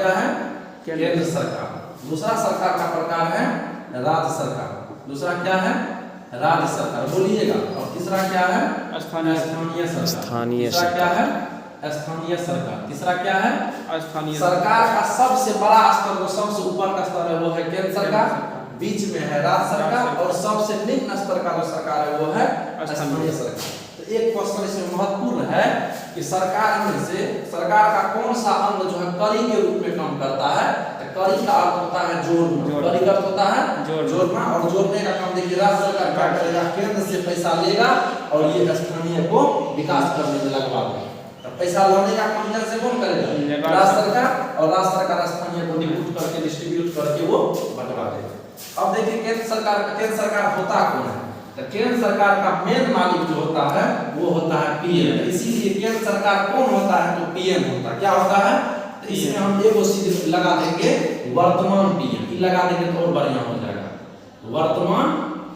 क्या है? केंद्र सरकार। दूसरा सरकार का प्रकार है राज्य सरकार। दूसरा क्या है? राज्य सरकार, बोलिएगा। और तीसरा क्या है? स्थानीय सरकार। स्थानीय तीसरा क्या सरकार। है? स्थानीय सरकार। तीसरा क्या है? स्थानीय सरकार का सबसे बड़ा स्तर, जो सबसे ऊपर का स्तर है वो है केंद्र सरकार, बीच में है राज्य सरकार, और सबसे निम्न स्तर का जो सरकार है वो है स्थानीय सरकार। तो एक क्वेश्चन इसमें महत्वपूर्ण है कि सरकार में से सरकार का कौन सा अंग जो है कड़ी के रूप में काम करता है? तो कड़ी का अर्थ होता है जोड़ना। कड़ी का अर्थ होता है जोड़ना, और जोड़ने का काम देखिए राज्य सरकार क्या करेगा? केंद्र से पैसा लेगा और ये स्थानीय को विकास करने में लगवा देगा। तो पैसा लाने का काम से कौन करेगा? राज्य सरकार, और राज्य सरकार स्थानीय को डिस्ट्रीब्यूट करके डिस्ट्रीब्यूट करके वो बंटवा देगा। अब देखिए केंद्र सरकार होता कौन है? तो केंद्र सरकार का मेन मालिक जो होता है वो होता है पीएम। इसीलिए केंद्र सरकार कौन होता है? तो पीएम होता है। क्या होता है? तो इसमें हम एगो सीधे लगा देंगे वर्तमान पीएम, ये लगा देंगे तो और बढ़िया हो जाएगा। वर्तमान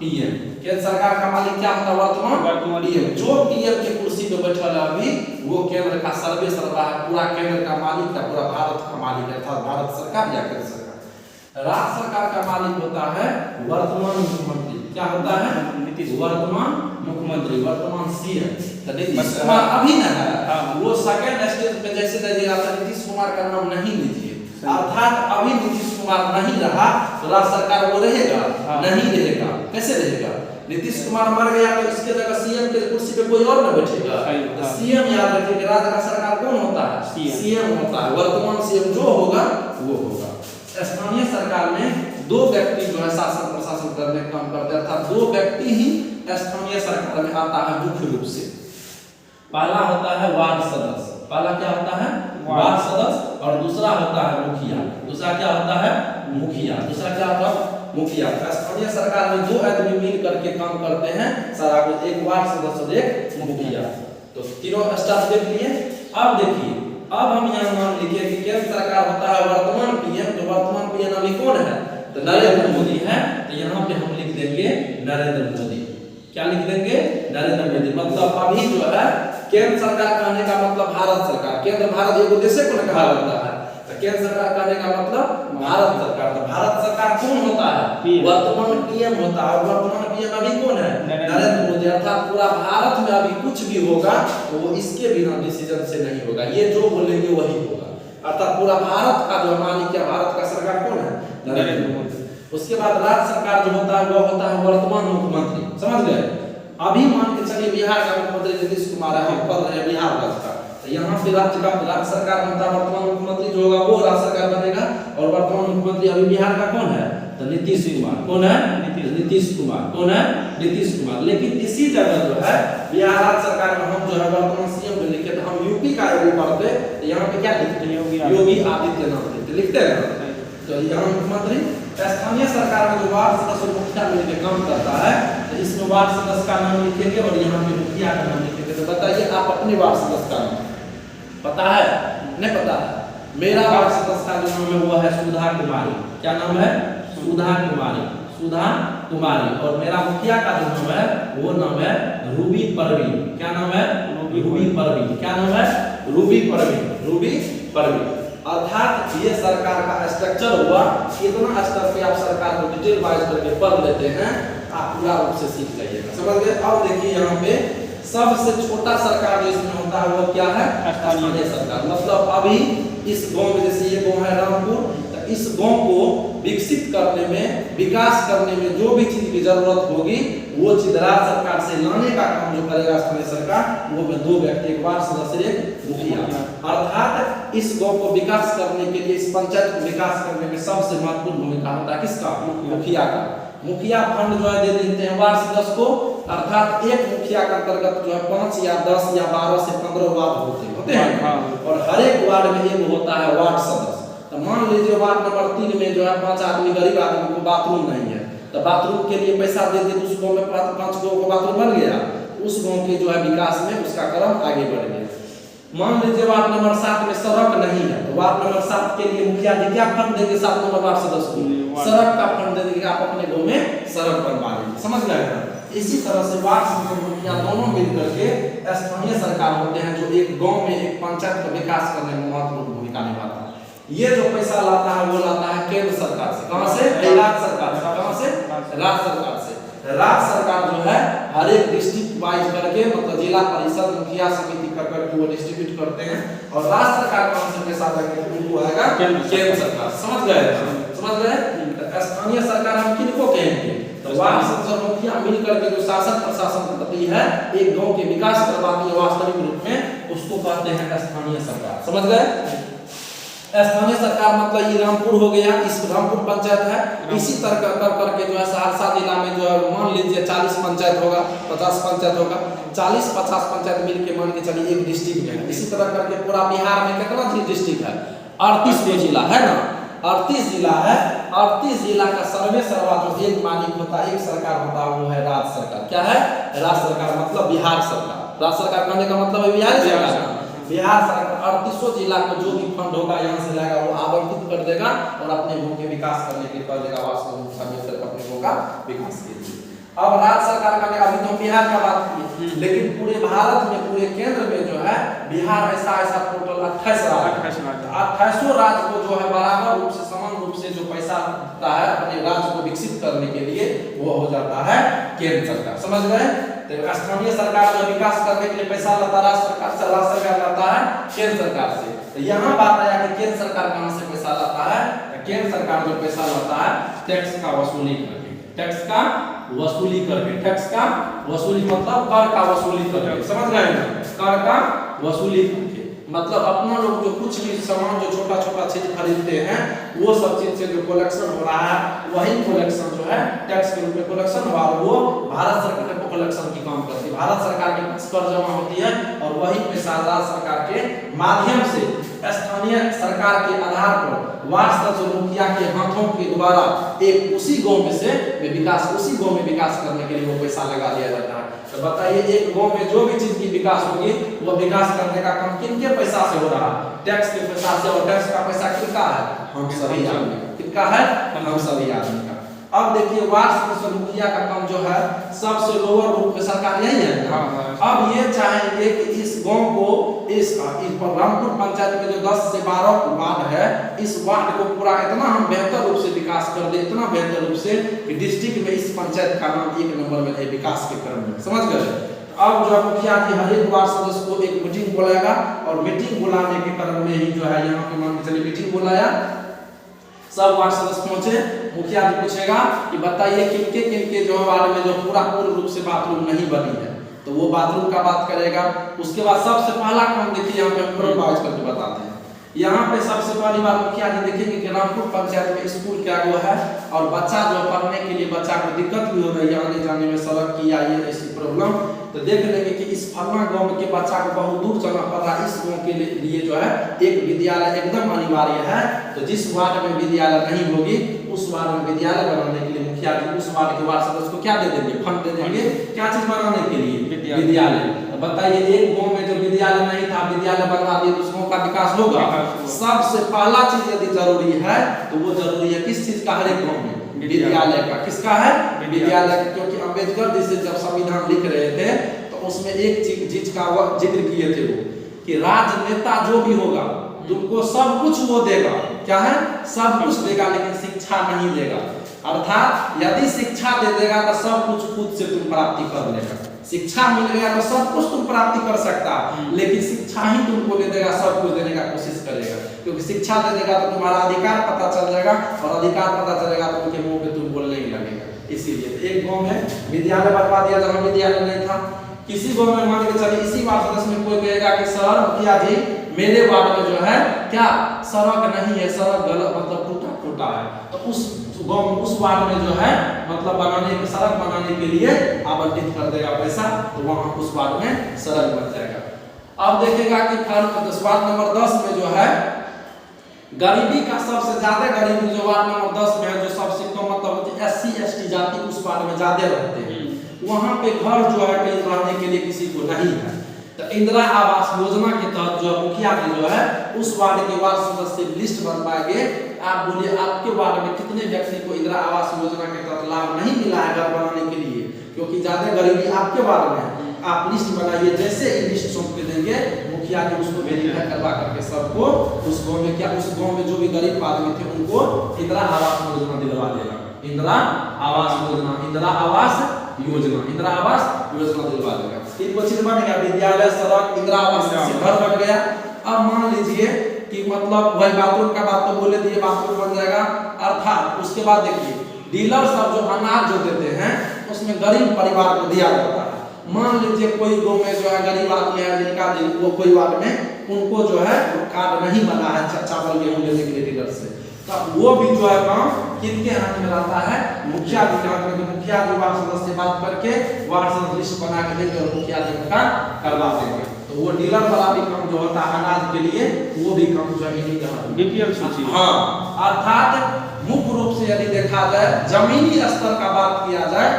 पीएम, केंद्र सरकार का मालिक क्या होता है? वर्तमान पीएम। जो पीएम के कुर्सी पे बैठा है अभी वो केंद्र का सर्वे सर्वा है, पूरा केंद्र का मालिक है, पूरा भारत का मालिक है, अर्थात भारत सरकार या केंद्र सरकार। राज्य सरकार का मालिक होता है वर्तमान मुख्यमंत्री। क्या होता है? वर्तमान मुख्यमंत्री, वर्तमान सीएम। तो नीतीश कुमार अभी न है, वो सेकंड स्टेज पे जैसे दीजिएगा तो नीतीश कुमार का नाम नहीं लीजिए, अर्थात अभी नीतीश कुमार नहीं रहा तो राज्य सरकार वो रहेगा? नहीं रहेगा। कैसे रहेगा? नीतीश कुमार मर गया तो इसके जगह सीएम के कुर्सी पे कोई और न बैठेगा। तो सीएम याद रखिए, राज्य का सरकार कौन होता है? सीएम होता है। वर्तमान सीएम जो होगा वो होगा। स्थानीय सरकार में दो व्यक्ति जो है शासन प्रशासन करने का काम करते हैं, अर्थात दो व्यक्ति ही स्थानीय सरकार में आता है मुख्य रूप से। पहला होता है वार्ड सदस्य। पहला क्या होता है? वार्ड सदस्य। और दूसरा होता है मुखिया। दूसरा क्या होता है? मुखिया। दूसरा क्या होता है? मुखिया। स्थानीय सरकार में दो आदमी मिल करके काम करते हैं सारा कुछ, एक वार्ड सदस्य और एक मुखिया। तो तीनों स्टाफ देख लिए। अब देखिए, अब हम यहाँ मान लिखिए कि केंद्र सरकार होता है वर्तमान पीएम। तो वर्तमान पीएम अभी कौन है? तो नरेंद्र मोदी है। तो यहाँ पे हम लिख देंगे नरेंद्र मोदी। क्या लिख देंगे? नरेंद्र मोदी। मतलब अभी जो है केंद्र सरकार कहने का मतलब भारत सरकार, केंद्र भारत एक देश को कहा जाता है। तो केंद्र सरकार कहने का मतलब भारत सरकार। तो भारत सरकार कौन होता है? वर्तमान पीएम होता है। और वर्तमान पीएम अभी कौन है? नरेंद्र मोदी। अर्थात पूरा भारत में अभी कुछ भी होगा तो वो इसके बिना डिसीजन से नहीं होगा, ये जो बोलेंगे वही होगा। अर्थात पूरा भारत का जो मालिक है, भारत का सरकार कौन है? नरेंद्र मोदी। उसके बाद राज्य सरकार जो होता है वो होता है वर्तमान मुख्यमंत्री। समझ गए? अभी मान के चलिए बिहार का मुख्यमंत्री नीतीश कुमार है, हम पढ़ रहे हैं बिहार राज्य का। तो यहाँ पे राज्य सरकार बनता है, वर्तमान मुख्यमंत्री जो होगा वो राज्य सरकार बनेगा। और वर्तमान मुख्यमंत्री अभी बिहार का कौन है? तो नीतीश कुमार। कौन है? नीतीश कुमार। कौन है? नीतीश कुमार। लेकिन इसी जगह जो है बिहार राज्य सरकार में हम जो है वर्तमान सीएम जो लिखे तो हम यूपी का एगो पढ़ते, तो यहाँ पे क्या लिखते हैं? योगी आदित्यनाथ लिखते हैं। तो यहाँ मुख्यमंत्री। स्थानीय सरकार में जो वार्ड सदस्य मुखिया मिलकर काम करता है तो इसमें वार्ड सदस्य का नाम लिखेंगे और यहाँ पे मुखिया का नाम लिखेंगे। तो बताइए आप अपने वार्ड सदस्य का नाम पता है? नहीं पता है? मेरा वार्ड सदस्य का जो नाम है वो है सुधा कुमारी। क्या नाम है? सुधा कुमारी। सुधा कुमारी। और मेरा मुखिया का जो नाम है वो नाम है रूबी परवीन। क्या नाम है? रूबी परवीन। क्या नाम है? रूबी परवीन। रूबी परवीन। अर्थात ये सरकार का स्ट्रक्चर हुआ। इतना स्तर पे आप सरकार को डिटेल वाइज करके पढ़ लेते हैं, आप पूरा रूप से सीख जाइएगा। समझ गए? अब देखिए यहाँ पे सबसे छोटा सरकार जो इसमें होता है वो क्या है? स्थानीय सरकार। मतलब अभी इस गांव में, जैसे ये गांव है रामपुर, तो इस गांव को विकसित करने में, विकास करने में जो भी चीज की जरूरत होगी वो चीज राज्य सरकार से लाने का काम जो करेगा स्थानीय सरकार, वो में दो व्यक्ति, एक वार्ड सदस्य, एक मुखिया। अर्थात इस गांव को विकास करने के लिए, इस पंचायत को विकास करने में सबसे महत्वपूर्ण भूमिका होता है किसका? मुखिया का। मुखिया फंड जो है दे देते हैं वार्ड सदस्य को। अर्थात एक मुखिया का अंतर्गत जो है 5 या 10 या 12 से 15 वार्ड होते हैं। और हर एक वार्ड में एक होता है वार्ड सदस्य। तो मान लीजिए वार्ड नंबर 3 में जो है 5 आदमी, गरीब आदमी को बाथरूम नहीं है, तो बाथरूम के लिए पैसा दे दे तो उस गांव में 5 गांव को बाथरूम बन गया, उस गांव के जो है विकास में उसका क्रम आगे बढ़ गया। मान लीजिए वार्ड नंबर 7 में सड़क नहीं है, तो वार्ड नंबर 7 के लिए मुखिया जी क्या फंड देंगे? 7 नंबर वार्ड सदस्य को सड़क का फंड दे देंगे, आप अपने गांव में सड़क बनवा लीजिए। समझ गए ना? इसी तरह से वार्ड सदस्य मुखिया दोनों मिलकर के स्थानीय सरकार होते हैं जो एक गांव में, एक पंचायत का विकास करने में महत्वपूर्ण भूमिका निभाता है। ये जो पैसा लाता है वो लाता है केंद्र सरकार से। कहां से? राज्य सरकार से। कहां से? राज्य सरकार से। राज्य सरकार जो है हर एक डिस्ट्रिक्ट वाइज करके मतलब जिला परिषद मुखिया समिति कर करके वो डिस्ट्रीब्यूट करते हैं और राज्य सरकार कहां से पैसा देंगे? उनको आएगा केंद्र सरकार। समझ गए? समझ गए? स्थानीय सरकार हम किनको कहेंगे? तो वार्ड संसद मुखिया मिलकर के जो शासन प्रशासन करती है, एक गांव के विकास करवाती है वास्तविक रूप में, उसको कहते हैं स्थानीय सरकार। समझ गए? स्थानीय सरकार मतलब ये रामपुर हो गया, इस रामपुर पंचायत है। इसी तरह कर करके जो है सहरसा जिला में जो है मान लीजिए 40 पंचायत होगा, 50 पंचायत होगा, 40-50 पंचायत मिलके मान के चलिए एक डिस्ट्रिक्ट है। इसी तरह करके पूरा बिहार में कितना डिस्ट्रिक्ट है? 38 जिला है ना, 38 जिला है। 38 जिला का सर्वे सर्वा जो एक मालिक होता है, एक सरकार होता है, वो है राज्य सरकार। क्या है? राज्य सरकार मतलब बिहार सरकार। राज्य सरकार कहने का मतलब है बिहार सरकार। बिहार सरकार 38 जिला को जो भी फंड होगा यहाँ से लाएगा वो आवंटित कर देगा और अपने गांव के विकास करने के कर देगा, अपने गांव का विकास के लिए। अब राज्य सरकार का अभी तो बिहार का बात की, लेकिन पूरे भारत में पूरे केंद्र में जो है बिहार ऐसा टोटल 28 राज्य, 28 राज्य को जो है बराबर रूप से समान रूप से जो पैसा आता है अपने राज्य को विकसित करने के लिए वो हो जाता है केंद्र सरकार। समझ गए? तो स्थानीय सरकार जो विकास करने के लिए पैसा लाता राज्य सरकार से, राज्य सरकार लाता है केंद्र सरकार से। तो यहाँ बात आया कि केंद्र सरकार कहाँ से पैसा लाता है? केंद्र सरकार जो पैसा लाता है टैक्स का वसूली करके, टैक्स का वसूली करके, टैक्स का वसूली मतलब कर का वसूली करके। समझ गए ना? कर का वसूली करके मतलब अपना लोग जो कुछ भी सामान जो छोटा छोटा चीज खरीदते हैं वो सब चीज से जो कलेक्शन हो रहा है वही कलेक्शन जो है टैक्स के रूप में कलेक्शन हुआ, वो भारत सरकार को कलेक्शन की काम करती है। भारत सरकार के पास कर जमा होती है और वही पैसा राज्य सरकार के माध्यम से स्थानीय सरकार के आधार पर वार्ड सदस्य मुखिया के हाथों के द्वारा एक उसी गांव में से विकास, उसी गांव में विकास करने के लिए वो पैसा लगा दिया जाता है। तो बताइए एक गांव में जो भी चीज की विकास होगी वो विकास करने का काम किनके पैसा से हो रहा है? टैक्स के पैसा से। और टैक्स का पैसा किसका है? हम सभी आदमी का। किसका है? हम सभी आदमी का। अब देखिए वार्ड सदस्य मुखिया का काम जो है सबसे लोअर रूप में सरकार यही है। अब ये चाहेंगे कि इस गांव को इस रामपुर पंचायत में जो 10 से 12 वार्ड है, इस वार्ड को पूरा इतना हम बेहतर रूप से विकास कर दे, इतना बेहतर रूप से कि डिस्ट्रिक्ट में इस पंचायत का नाम 1 नंबर में है विकास के क्रम में। समझ गए? अब जो मुखिया जी हर एक वार्ड सदस्य को एक मीटिंग बुलाएगा और मीटिंग बुलाने के क्रम में ही जो है यहाँ पे मान के चलिए मीटिंग बुलाया, सब वार्ड सदस्य पहुंचे, मुखिया जी पूछेगा कि बताइए किनके जो वार्ड में जो पूर्ण रूप से बाथरूम नहीं बनी है, तो वो बाथरूम का बात करेगा। उसके बाद सबसे पहला काम देखिए यहाँ पे प्रोवाइड करके बताते हैं। यहाँ पे सबसे पहली बात मुखिया जी देखेंगे कि रामपुर पंचायत में स्कूल क्या वो है और बच्चा जो पढ़ने के लिए बच्चा को दिक्कत भी हो रही है आने जाने में, सड़क की या ये ऐसी प्रॉब्लम, तो देख लेंगे कि इस फलना गांव के बच्चा को बहुत दूर चलना पड़ रहा है, इस गांव के लिए जो है एक विद्यालय एकदम अनिवार्य है। तो जिस वार्ड में विद्यालय नहीं होगी उस वार्ड में विद्यालय बनाने के लिए मुखिया जी उस वार्ड के वार्ड सदस्य को क्या दे देंगे? फंड दे देंगे। क्या चीज बनाने के लिए? विद्यालय। तो बताइए एक गांव में जो विद्यालय नहीं था, विद्यालय बनवा दिए तो उस गांव का विकास होगा? सबसे पहला चीज यदि जरूरी है तो वो जरूरी है किस चीज का? हर एक गांव में विद्यालय का। किसका है? विद्यालय। क्योंकि अम्बेडकर जी से जब संविधान लिख रहे थे तो उसमें एक चीज का जिक्र किए थे वो कि राजनेता जो भी होगा तुमको सब कुछ वो देगा। क्या है? सब कुछ देगा, लेकिन शिक्षा नहीं देगा। अर्थात यदि शिक्षा दे देगा तो सब कुछ खुद से तुम प्राप्ति कर लेगा। शिक्षा मिल गया तो सब कुछ तुम प्राप्ति कर सकता, लेकिन शिक्षा ही तुमको दे देगा, सब कुछ देने का कोशिश करेगा। क्योंकि शिक्षा दे देगा तो तुम्हारा अधिकार पता चल जाएगा और अधिकार पता चलेगा तो उनके मुंह पे तुम बोलने ही लगेगा। इसीलिए एक गांव में विद्यालय बनवा दिया जहाँ विद्यालय नहीं था। किसी गांव में मान के चलिए इसी वार्ड सदस्य में कोई कहेगा कि सर मुखिया जी मेरे वार्ड में जो है क्या सड़क नहीं है, सड़क गलत मतलब टूटा है, तो उस गांव उस वार्ड में जो है मतलब सड़क बनाने के लिए आवंटित कर देगा पैसा, तो वहां उस वार्ड में सड़क बन जाएगा। अब देखेगा कि वार्ड नंबर 10 में जो है गरीबी का सबसे ज्यादा गरीबी जो वार्ड नंबर 10 में है, जो सबसे कम मतलब SC/ST जाति उस वार्ड में ज्यादा रहते हैं, वहां पे घर जो है कहीं रहने के लिए किसी को नहीं है। तो इंदिरा आवास योजना के तहत जो मुखिया जी जो है उस वार्ड के वार्ड सदस्य लिस्ट बनवाएंगे। आप बोलिए आपके वार्ड में कितने व्यक्ति को इंदिरा आवास योजना के तहत लाभ नहीं मिला है घर बनाने के लिए, क्योंकि ज्यादा गरीबी आपके वार्ड में है। आप लिस्ट बनाइए, जैसे ही लिस्ट सौंप के देंगे मुखिया ने उसको वेरीफाई करवा करके सबको उस गांव में क्या, उस गांव में जो भी गरीब आदमी थे उनको इंदिरा आवास योजना दिलवा देगा। इंदिरा आवास योजना, इंदिरा आवास योजना, इंदिरा आवास योजना दिलवा देगा। इनको चीज बन गया, विद्यालय, सड़क, इंदिरा आवास से घर बन गया। अब मान लीजिए कि मतलब वही बाथरूम का बात तो बोले दिए, बाथरूम बन जाएगा। अर्थात उसके बाद देखिए डीलर सब जो अनाज जो देते हैं उसमें गरीब परिवार को दिया जाता है। मान लीजिए कोई गांव में जो है गरीब आदमी है जिनका वो कोई वार्ड में उनको जो है कार्ड नहीं बना है चावल गेहूं लेने के लिए डीलर से, तो वो भी जो है काम किनके हाथ में रहता है, मुखिया जी के हाथ में। मुखिया जी वार्ड सदस्य से बात करके वार्ड सदस्य लिस्ट बना के देंगे और मुखिया जी का करवा देंगे। तो वो डीलर वाला भी काम जो होता है अनाज के लिए, वो भी काम जो है इन्हीं के हाथ में। बीपीएल सूची। हाँ, अर्थात मुख्य रूप से यदि देखा जाए जमीनी स्तर का बात किया जाए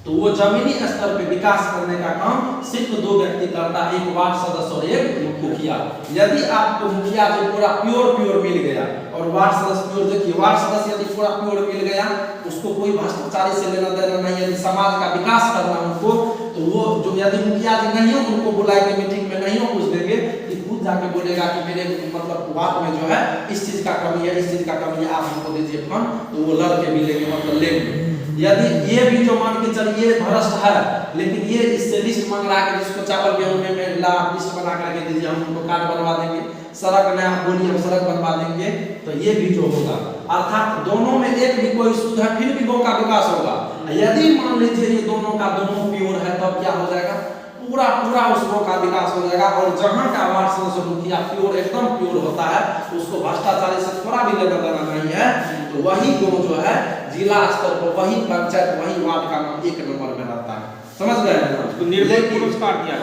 तो वो जमीनी स्तर पे विकास करने का काम सिर्फ दो व्यक्ति करता है, एक वार्ड सदस्य और एक मुखिया। यदि आपको मुखिया जो पूरा प्योर मिल गया और वार्ड सदस्य प्योर, देखिए वार्ड सदस्य यदि पूरा प्योर मिल गया, उसको कोई भ्रष्टाचारी से लेना देना नहीं, यदि समाज का विकास करना उनको, तो वो जो यदि मुखिया जी नहीं हो उनको बुला के मीटिंग में नहीं हो कुछ देंगे, खुद जाके बोलेगा कि मेरे मतलब वार्ड में जो है इस चीज का कमी है, इस चीज का कमी है, आप हमको दीजिए फंड, तो वो लड़के मिलेंगे मतलब लेंगे। यदि ये भी जो मान के चलिए भ्रष्ट है, लेकिन ये इससे लिस्ट मांग रहा है कि जिसको चावल गेहूं में ला लिस्ट बना करके दीजिए, हम उनको कार्ड बनवा देंगे, सड़क नया बोलिए हम सड़क बनवा देंगे, तो ये भी जो होगा, अर्थात दोनों में एक भी कोई सूद है फिर भी गांव का विकास होगा। यदि मान लीजिए ये दोनों का दोनों प्योर है, तब क्या हो जाएगा, पूरा उस गांव का विकास हो जाएगा। और जहां का वार्ड सदस्य मुखिया प्योर एकदम प्योर होता है, उसको भ्रष्टाचारी से थोड़ा भी लेना देना नहीं है, तो वही गांव जो है जिला स्तर पर वही पंचायत वही वार्ड का नाम एक नंबर में रहता है। समझ गए ना?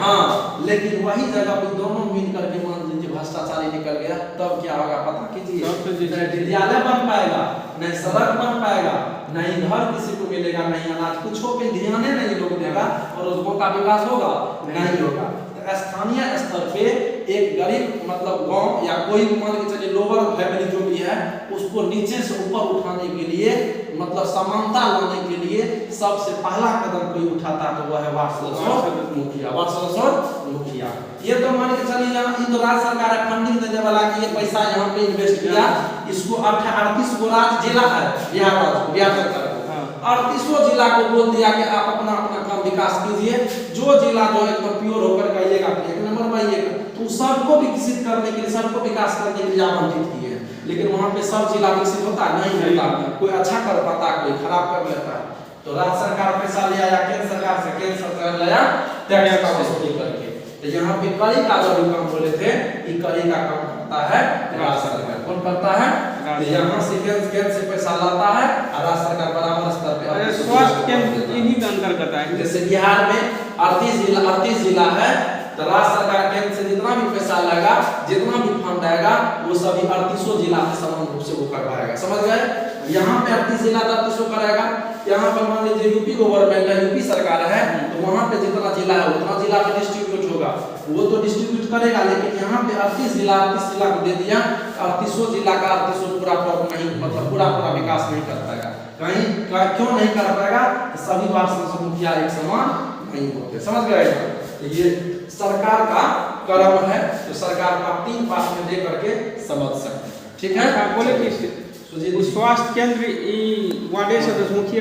हाँ, लेकिन वही जगह पे दोनों मिल करके मान लीजिए भ्रष्टाचारी निकल गया, तब क्या होगा पता कीजिए, विद्यालय बन पाएगा, नहीं सड़क बन पाएगा, नहीं घर किसी को मिलेगा, नहीं अनाज, कुछ पे ध्यान नहीं लोग देगा, और उसको का विकास होगा नहीं होगा। स्थानीय स्तर पे एक गरीब मतलब गांव या कोई मान के चलिए लोअर फैमिली जो भी है, उसको नीचे से ऊपर उठाने के लिए मतलब समानता लाने के लिए सबसे पहला कदम कोई उठाता है तो वह है वार्ड सदस्य मुखिया, वार्ड सदस्य मुखिया। ये तो मान के चलिए यहाँ तो राज्य सरकार है फंडिंग देने वाला कि ये पैसा यहाँ पे इन्वेस्ट किया, इसको 38 गो राज्य जिला है बिहार सरकार 38 जिला को बोल दिया कि आप अपना काम विकास कीजिए, जो जिला जो एकदम प्योर होकर कहिएगा एक नंबर पाइएगा, तो सबको विकसित करने के लिए, सबको विकास करने के लिए आवंटित किए हैं। लेकिन वहाँ पे सब जिला विकसित होता नहीं होता, कोई अच्छा कर पाता, कोई खराब कर लेता है। तो राज्य सरकार पैसा ले आया केंद्र सरकार से, केंद्र सरकार ले आया टैक्स का वसूली करके। तो यहाँ पे कड़ी का जो काम बोले थे, ये कड़ी का काम करता है राज्य सरकार। कौन करता है? यहाँ से केंद्र से पैसा लाता है और राज्य सरकार बराबर स्तर पे स्वास्थ्य केंद्र इन्हीं के अंतर्गत है। जैसे बिहार में 38 जिला है, तो राज्य सरकार केंद्र से जितना भी पैसा लगा, जितना भी फंड आएगा, वो सभी 38 जिला में समान रूप से वो करवाएगा। समझ गए? यहाँ पे 38 जिला 38 करेगा। यहाँ पर मान लीजिए यूपी गवर्नमेंट है, यूपी सरकार है, तो वहाँ पे जितना जिला है उतना जिला में डिस्ट्रीब्यूट होगा, वो तो डिस्ट्रीब्यूट करेगा। लेकिन यहाँ पे 38 जिला को दे दिया, 38 जिला का 38 पूरा नहीं मतलब पूरा विकास नहीं कर पाएगा। कहीं क्यों नहीं कर पाएगा? सभी वार्ड सदस्य मुखिया एक समान नहीं होते। समझ गए? ये सरकार का कर्म है, तो सरकार का 3 पार्ट में दे करके समझ सकते हैं। ठीक है? बोले कि स्वास्थ्य केंद्र वार्ड सदस्य मुखिया